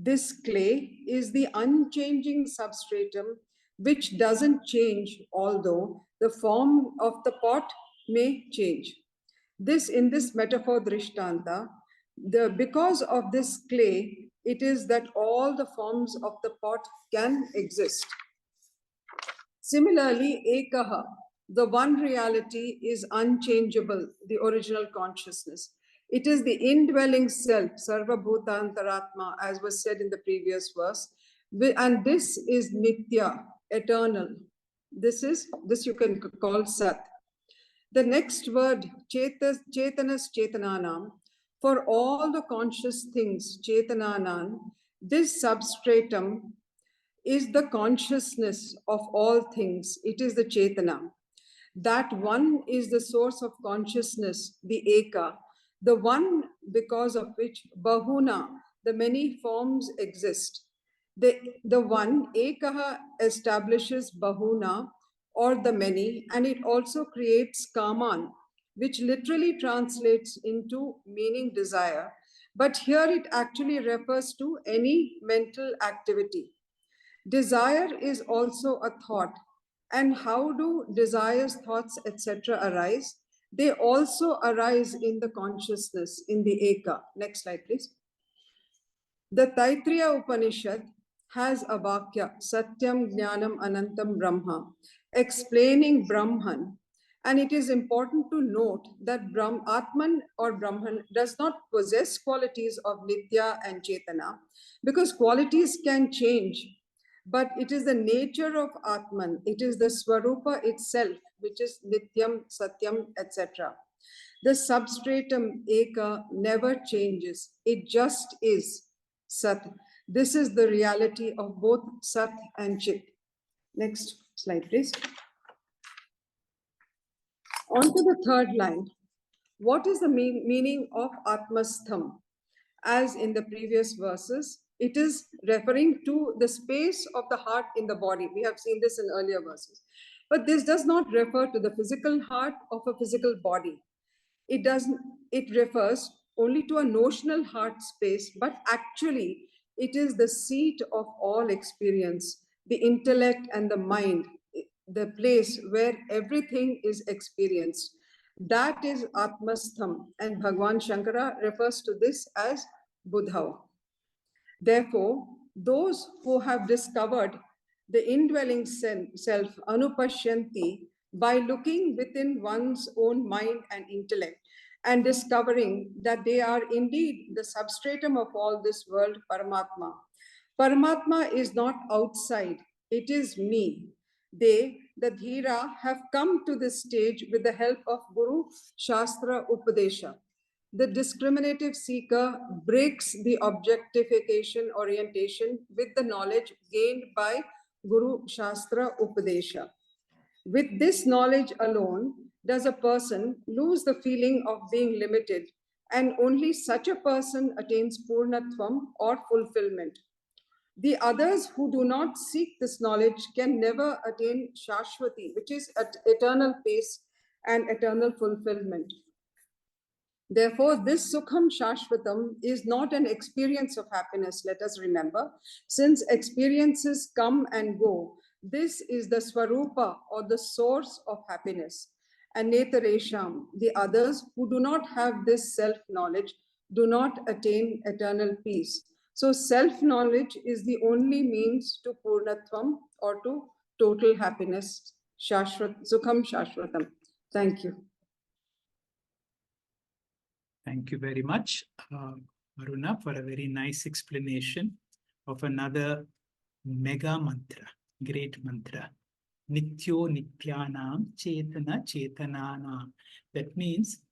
This clay is the unchanging substratum which doesn't change, although the form of the pot may change. In this metaphor Drishtanta, because of this clay, it is that all the forms of the pot can exist. Similarly, Ekaha, the one reality, is unchangeable, the original consciousness. It is the indwelling self, Sarva Bhutantaratma, as was said in the previous verse. And this is Nitya, eternal. This you can call Sat. The next word, Chetanas Chetananam, For all the conscious things, Chetananan, this substratum is the consciousness of all things. It is the Chetana. That one is the source of consciousness, the Eka, the one because of which Bahuna, the many forms exist. The one, Ekaha, establishes Bahuna or the many, and it also creates Kaman, which literally translates into meaning desire. But here it actually refers to any mental activity. Desire is also a thought. And how do desires, thoughts, etc. arise? They also arise in the consciousness, in the Eka. Next slide, please. The Taittiriya Upanishad has a Vakya, Satyam Jnanam Anantam Brahma, explaining Brahman. And it is important to note that Atman or Brahman does not possess qualities of Nitya and Chetana, because qualities can change. But it is the nature of Atman, it is the Swarupa itself, which is Nityam, Satyam, etc. The substratum Eka never changes, it just is Sat. This is the reality of both Sat and Chit. Next slide, please. On to the third line. What is the meaning of Atmastham? As in the previous verses, it is referring to the space of the heart in the body. We have seen this in earlier verses. But this does not refer to the physical heart of a physical body. It refers only to a notional heart space, but actually it is the seat of all experience, the intellect and the mind, the place where everything is experienced. That is Atmastham, and Bhagwan Shankara refers to this as Buddha. Therefore, those who have discovered the indwelling self, Anupashyanti, by looking within one's own mind and intellect and discovering that they are indeed the substratum of all this world, Paramatma. Paramatma is not outside, it is me. They, the Dhira, have come to this stage with the help of Guru Shastra Upadesha. The discriminative seeker breaks the objectification orientation with the knowledge gained by Guru Shastra Upadesha. With this knowledge alone, does a person lose the feeling of being limited, and only such a person attains Purnatvam or fulfillment. The others who do not seek this knowledge can never attain Shashwati, which is eternal peace and eternal fulfillment. Therefore, this Sukham Shashvatam is not an experience of happiness, let us remember. Since experiences come and go, this is the Swarupa or the source of happiness. And Netaresham, the others who do not have this self-knowledge, do not attain eternal peace. So self-knowledge is the only means to Purnatvam or to total happiness, Sukham Shashvatam. Thank you. Thank you very much, Aruna, for a very nice explanation of another mega mantra, great mantra. Nityo Nityanam Chetana Chetananam. That means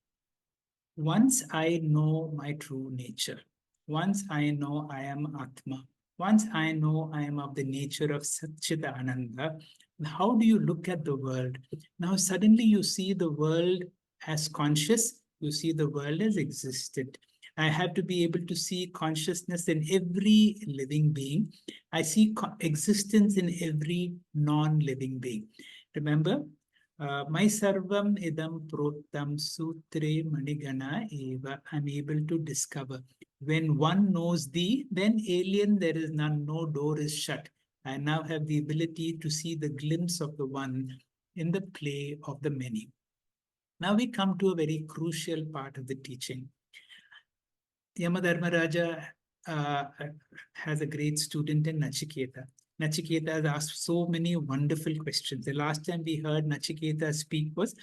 once I know my true nature, once I know I am Atma, once I know I am of the nature of Sachidananda, how do you look at the world? Now suddenly you see the world as conscious, you see the world as existent. I have to be able to see consciousness in every living being. I see existence in every non-living being. Remember, my sarvam idam protam sutre manigana eva. I'm able to discover. When one knows thee, then alien there is none, no door is shut. I now have the ability to see the glimpse of the one in the play of the many. Now we come to a very crucial part of the teaching. Yamadharmaraja has a great student in Nachiketa. Nachiketa has asked so many wonderful questions. The last time we heard Nachiketa speak was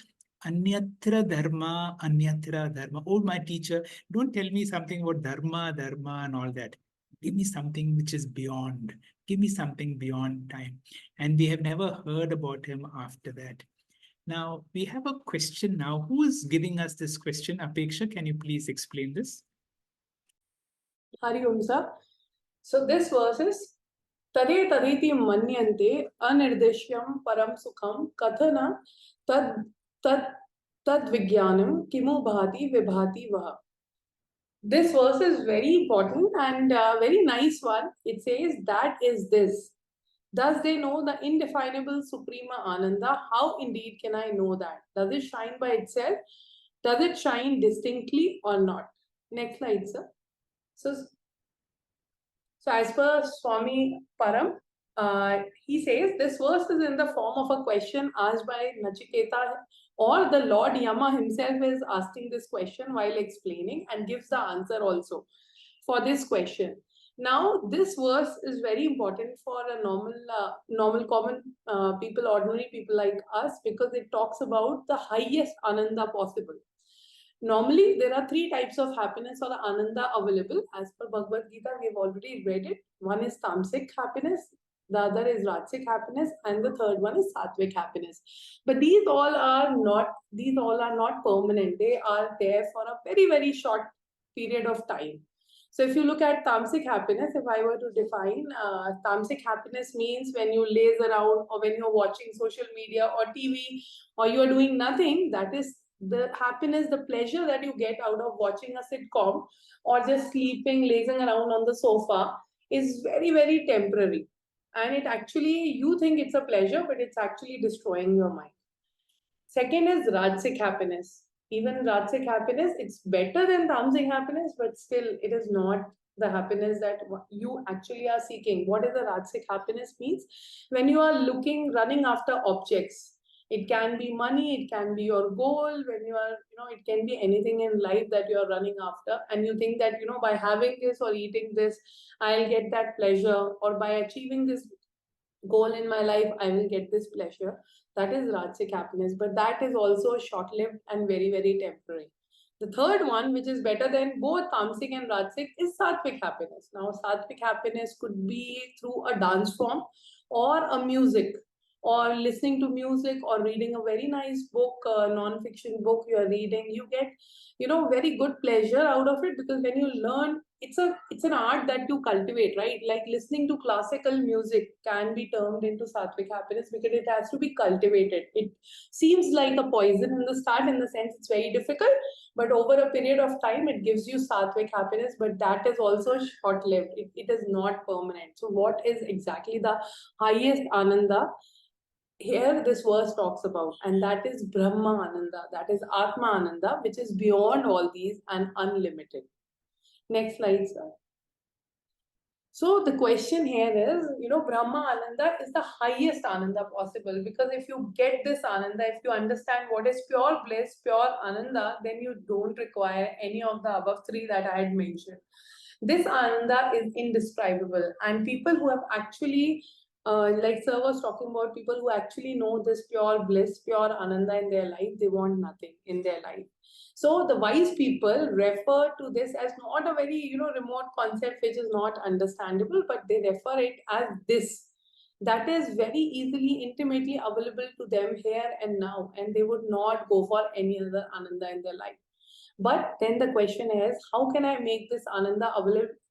Anyatra Dharma, Anyatra Dharma. Oh, my teacher, don't tell me something about Dharma, Dharma and all that. Give me something which is beyond. Give me something beyond time. And we have never heard about him after that. Now, we have a question now. Who is giving us this question? Apeksha, can you please explain this? Hari Om sir. So this verse is Tade taditi manyante anirdeshyam param sukham kathana tad tad tad vijnanam kimu bhati vibhati vaha. This verse is very important and very nice one. It says that is this. Thus they know the indefinable suprema ananda. How indeed can I know that? Does it shine by itself? Does it shine distinctly or not? Next slide, sir. So as per Swami Param, he says this verse is in the form of a question asked by Nachiketa, or the Lord Yama himself is asking this question while explaining and gives the answer also for this question. Now, this verse is very important for a normal, common people, ordinary people like us, because it talks about the highest ananda possible. Normally, there are three types of happiness or ananda available. As per Bhagavad Gita, we've already read it. One is tamasic happiness, the other is rajasic happiness, and the third one is sattvic happiness. But these all are not permanent. They are there for a very, very short period of time. So if you look at tamasic happiness, if I were to define, tamasic happiness means when you laze around or when you're watching social media or TV or you are doing nothing, that is the happiness, the pleasure that you get out of watching a sitcom or just sleeping, lazing around on the sofa is very, very temporary. And it actually, you think it's a pleasure, but it's actually destroying your mind. Second is Rajasic happiness. Even Rajasic happiness, it's better than Tamasic happiness, but still it is not the happiness that you actually are seeking. What is the Rajasic happiness means? When you are running after objects. It can be money, it can be your goal, when you are, it can be anything in life that you are running after. And you think that, by having this or eating this, I'll get that pleasure, or by achieving this goal in my life, I will get this pleasure. That is Rajasic happiness, but that is also short-lived and very, very temporary. The third one, which is better than both Tamasic and Rajasic, is Sattvic happiness. Now, Sattvic happiness could be through a dance form or a music, or listening to music, or reading a very nice book, non-fiction book you are reading. You get, very good pleasure out of it, because when you learn, it's an art that you cultivate, right? Like listening to classical music can be termed into sattvic happiness because it has to be cultivated. It seems like a poison in the start, in the sense it's very difficult, but over a period of time it gives you sattvic happiness, but that is also short-lived. It is not permanent. So what is exactly the highest ananda here this verse talks about? And that is Brahma Ananda, that is Atma Ananda, which is beyond all these and unlimited. Next slide, sir. So the question here is, Brahma Ananda is the highest Ananda possible, because if you get this Ananda, if you understand what is pure bliss, pure Ananda, then you don't require any of the above three that I had mentioned. This Ananda is indescribable, and people who have actually, like Sir was talking about, people who actually know this pure bliss, pure Ananda in their life, they want nothing in their life. So the wise people refer to this as not a very, remote concept which is not understandable, but they refer it as this. That is very easily, intimately available to them here and now, and they would not go for any other Ananda in their life. But then the question is, how can I make this Ananda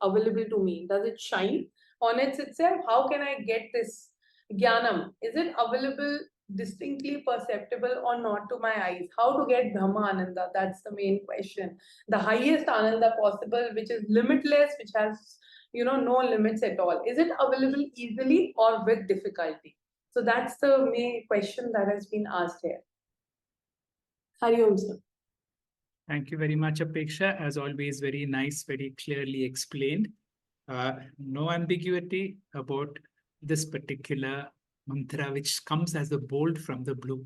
available to me? Does it shine on itself? How can I get this Jnanam? Is it available, distinctly perceptible or not to my eyes? How to get Brahma Ananda? That's the main question. The highest Ananda possible, which is limitless, which has, no limits at all. Is it available easily or with difficulty? So that's the main question that has been asked here. Hari Om, sir. Thank you very much, Apeksha. As always, very nice, very clearly explained. No ambiguity about this particular mantra, which comes as a bolt from the blue.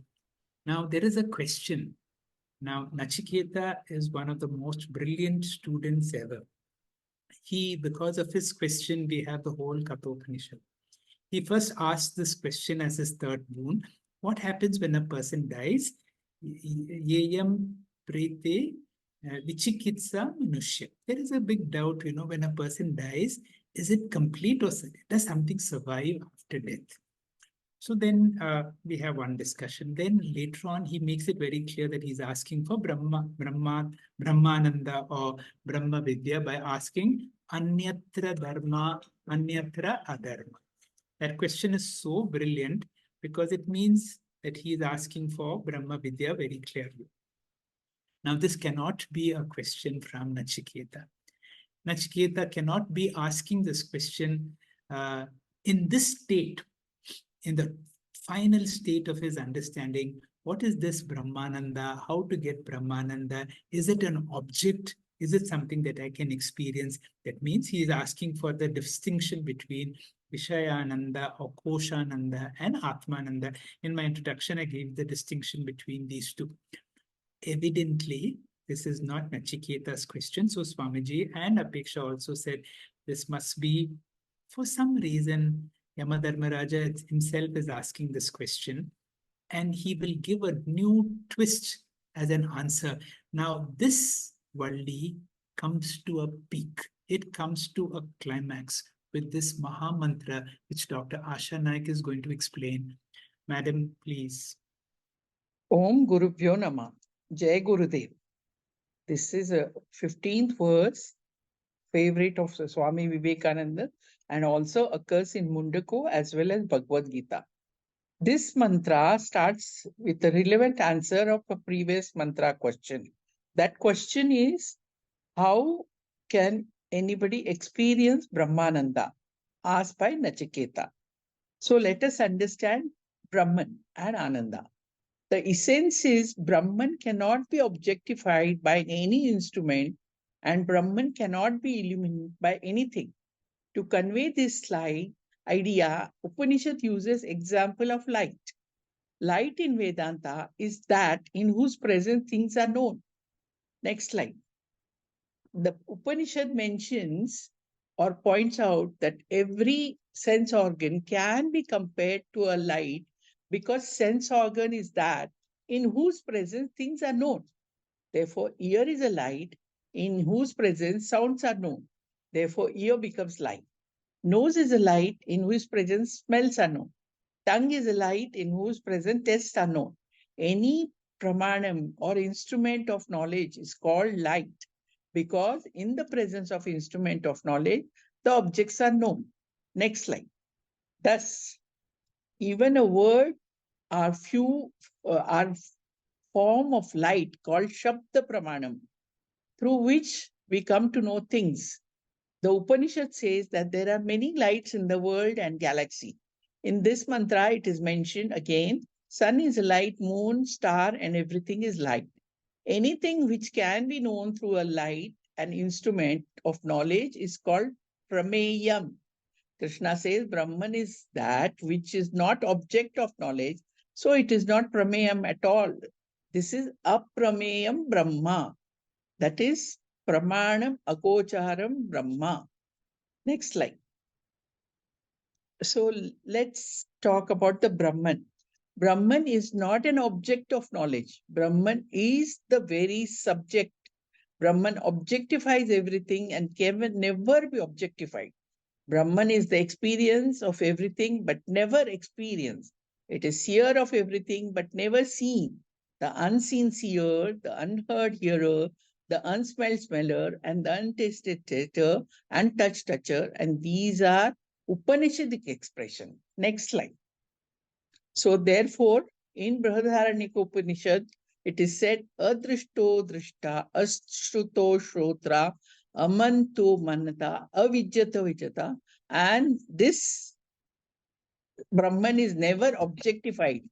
Now, there is a question. Now, Nachiketa is one of the most brilliant students ever. Because of his question, we have the whole Kathopanishad. He first asked this question as his third boon. What happens when a person dies? Yeyam prete vichikitsa manushya. There is a big doubt, when a person dies, is it complete or does something survive after death? So then we have one discussion. Then later on, he makes it very clear that he's asking for Brahmananda or Brahma Vidya by asking Anyatra Dharma, Anyatra Adharma. That question is so brilliant because it means that he is asking for Brahma Vidya very clearly. Now, this cannot be a question from Nachiketa. Nachiketa cannot be asking this question in this state, in the final state of his understanding. What is this Brahmananda? How to get Brahmananda? Is it an object? Is it something that I can experience? That means he is asking for the distinction between Vishayananda or Koshananda and Atmananda. In my introduction, I gave the distinction between these two. Evidently, this is not Nachiketa's question. So Swamiji and Apeksha also said this must be, for some reason, Yamadharmaraja himself is asking this question, and he will give a new twist as an answer. Now, this Valli comes to a peak. It comes to a climax with this Maha Mantra, which Dr. Asha Naik is going to explain. Madam, please. Om Gurubhyo Namah. Jai Gurudev. This is a 15th verse, favorite of Swami Vivekananda, and also occurs in Mundako as well as Bhagavad Gita. This mantra starts with a relevant answer of a previous mantra question. That question is, how can anybody experience Brahmananda? Asked by Nachiketa. So let us understand Brahman and Ananda. The essence is Brahman cannot be objectified by any instrument, and Brahman cannot be illuminated by anything. To convey this slide idea, Upanishad uses example of light. Light in Vedanta is that in whose presence things are known. Next slide. The Upanishad mentions or points out that every sense organ can be compared to a light because sense organ is that in whose presence things are known. Therefore, ear is a light in whose presence sounds are known. Therefore, ear becomes light. Nose is a light in whose presence smells are known. Tongue is a light in whose presence tastes are known. Any pramanam or instrument of knowledge is called light because in the presence of instrument of knowledge, the objects are known. Next slide. Thus, even a word are form of light called Shabda Pramanam, through which we come to know things. The Upanishad says that there are many lights in the world and galaxy. In this mantra, it is mentioned again, sun is a light, moon, star, and everything is light. Anything which can be known through a light, an instrument of knowledge, is called Prameyam. Krishna says Brahman is that which is not object of knowledge, so it is not Prameyam at all. This is Aprameyam Brahma. That is Pramanam Agocharam Brahma. Next slide. So let's talk about the Brahman. Brahman is not an object of knowledge. Brahman is the very subject. Brahman objectifies everything and can never be objectified. Brahman is the experience of everything but never experienced. It is seer of everything but never seen. The unseen seer, the unheard hearer, the unsmelled smeller, and the untasted taster, untouched toucher, and these are Upanishadic expression. Next slide. So therefore, in Brihadaranyaka Upanishad, it is said, Adrishto drishta, ashruto shrotra, amanto manata, avijjata vijjata, and this Brahman is never objectified.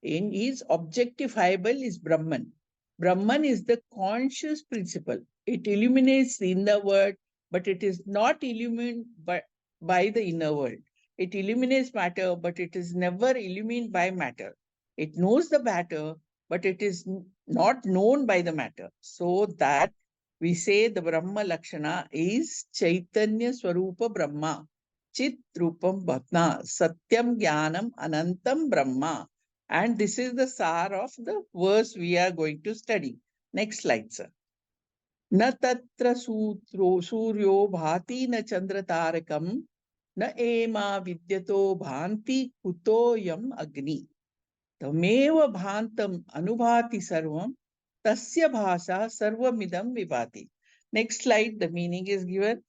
In is objectifiable is Brahman. Brahman is the conscious principle. It illuminates the inner world, but it is not illuminated by the inner world. It illuminates matter, but it is never illuminated by matter. It knows the matter, but it is not known by the matter. So that we say the Brahma Lakshana is Chaitanya Swarupa Brahma. Chit Rupam Bhatna, Satyam Jnanam Anantam Brahma. And this is the sar of the verse we are going to study. Next slide, sir. Na tatra suryo bhati na chandra tarakam Na ema vidyato bhanti kutoyam agni. Tameva bhantam anubhati sarvam tasya bhasa sarvamidam vibhati. Next slide, the meaning is given,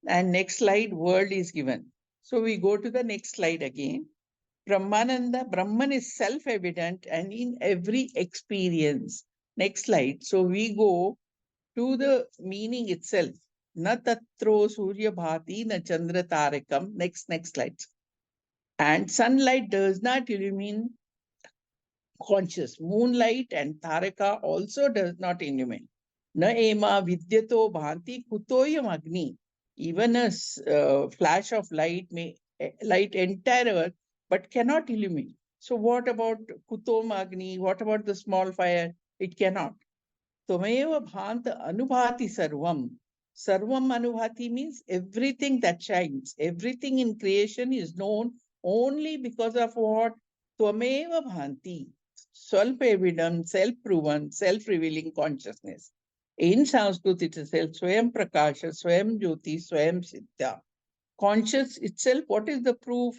and next slide, word is given. So we go to the next slide again. Brahmananda, Brahman is self-evident and in every experience. Next slide. So we go to the meaning itself. Na tatro surya bhati na chandra tarakam. Next slide. And sunlight does not illumine conscious. Moonlight and taraka also does not illumine. Na ema vidyato bhanti kutoyam agni. Even a flash of light may light entire earth, but cannot illumine. So what about kutom agni? What about the small fire? It cannot. Tvameva bhanta anubhati sarvam. Sarvam anubhati means everything that shines. Everything in creation is known only because of what? Tvameva bhanti. Self-evident, self-proven, self-revealing consciousness. In Sanskrit, it is Swayam Prakasha, Swayam Jyoti, Swayam Siddha. Conscious itself, what is the proof?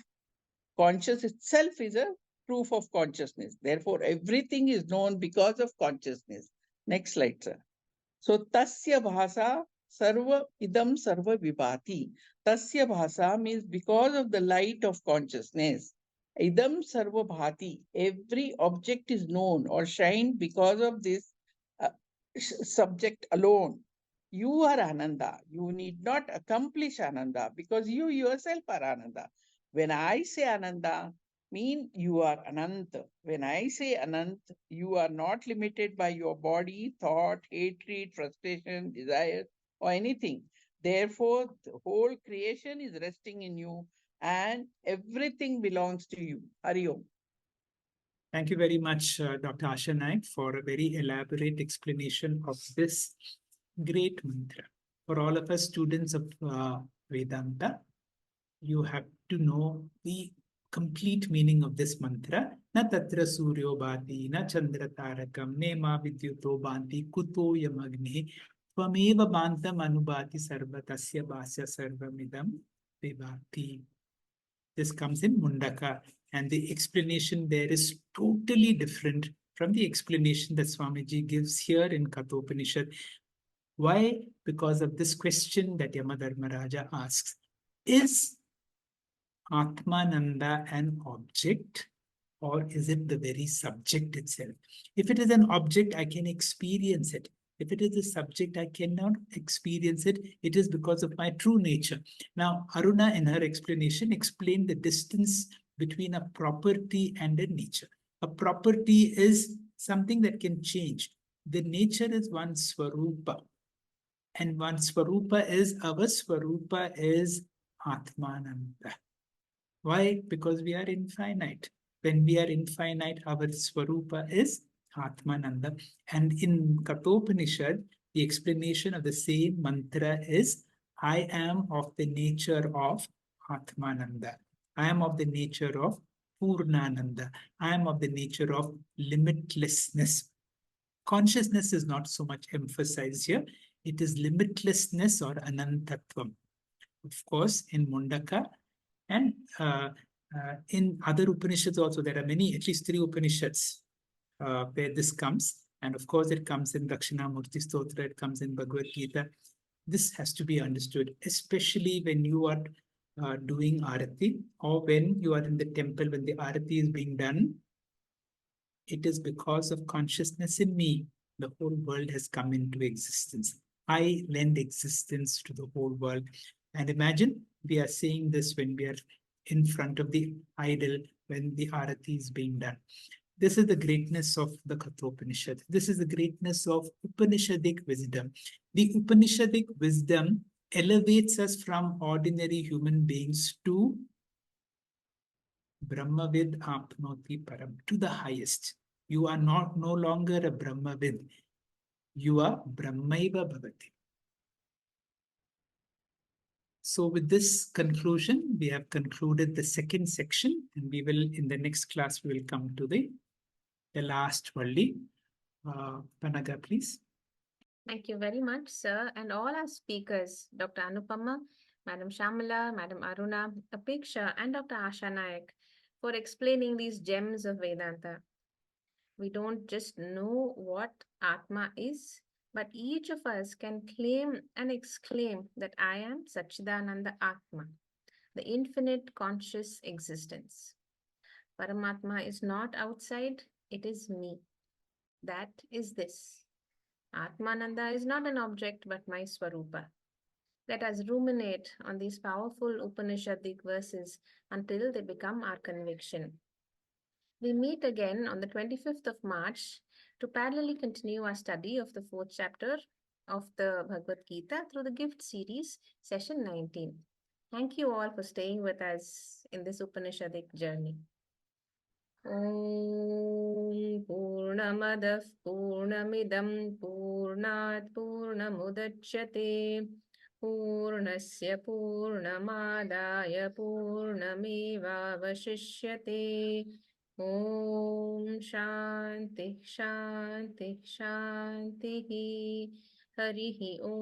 Conscious itself is a proof of consciousness. Therefore, everything is known because of consciousness. Next slide, sir. So, tasya bhasa sarva idam sarva vibhati. Tasya bhasa means because of the light of consciousness. Idam sarva bhati. Every object is known or shine because of this subject alone. You are Ananda. You need not accomplish Ananda because you yourself are Ananda. When I say Ananda, mean you are Ananta. When I say Anant, you are not limited by your body, thought, hatred, frustration, desire, or anything. Therefore, the whole creation is resting in you and everything belongs to you. Hari Om. Thank you very much, Dr. Asha Naik, for a very elaborate explanation of this great mantra. For all of us students of Vedanta, you have to know the complete meaning of this mantra. Na tatra suryo bhati, na chandra tarakam, nema vidyuto bhanti, kuto yamagni, tvameva bhantam anubhati sarva tasya bhasya sarvamidam vibhati. This comes in Mundaka, and the explanation there is totally different from the explanation that Swamiji gives here in Kathopanishad. Why? Because of this question that Yamadharmaraja asks. Is Atmananda an object, or is it the very subject itself? If it is an object, I can experience it. If it is a subject, I cannot experience it. It is because of my true nature. Now, Aruna, in her explanation, explained the distance between a property and a nature. A property is something that can change. The nature is one Swarupa. And one Swarupa is, our Swarupa is Atmananda. Why? Because we are infinite. When we are infinite, our Swarupa is Atmananda. And in Kathopanishad, the explanation of the same mantra is, I am of the nature of Atmananda. I am of the nature of Purnananda. I am of the nature of limitlessness. Consciousness is not so much emphasized here. It is limitlessness or anantatvam. Of course, in Mundaka and in other Upanishads also, there are many, at least 3 Upanishads where this comes. And of course, it comes in Dakshinamurti Stotra, it comes in Bhagavad Gita. This has to be understood, especially when you are doing Arati or when you are in the temple, when the Arati is being done. It is because of consciousness in me, the whole world has come into existence. I lend existence to the whole world. And imagine we are saying this when we are in front of the idol, when the Arati is being done. This is the greatness of the Kathopanishad. This is the greatness of Upanishadic wisdom. The Upanishadic wisdom elevates us from ordinary human beings to Brahmavid apnoti param, to the highest. You are no longer a Brahmavid. You are Brahmaiva bhavati. So with this conclusion, we have concluded the second section, and we will, in the next class, we will come to the last Valli. Panaga, please. Thank you very much, sir, and all our speakers, Dr. Anupama, Madam Shamala, Madam Aruna, Apeksha, and Dr. Asha Nayak for explaining these gems of Vedanta. We don't just know what Atma is, but each of us can claim and exclaim that I am Sachidananda Atma, the infinite conscious existence. Paramatma is not outside, it is me. That is this. Atmananda is not an object but my Swarupa. Let us ruminate on these powerful Upanishadic verses until they become our conviction. We meet again on the 25th of March to parallelly continue our study of the fourth chapter of the Bhagavad Gita through the gift series, session 19. Thank you all for staying with us in this Upanishadic journey. ॐ पूर्णमदः पूर्णमिदं पूर्णात् पूर्णमुदच्यते पूर्णस्य पूर्णमादाय पूर्णमेवावशिष्यते ॐ शान्तिः शान्तिः शान्तिः हरिः ॐ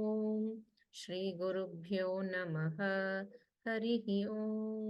श्रीगुरुभ्यो नमः हरिः ॐ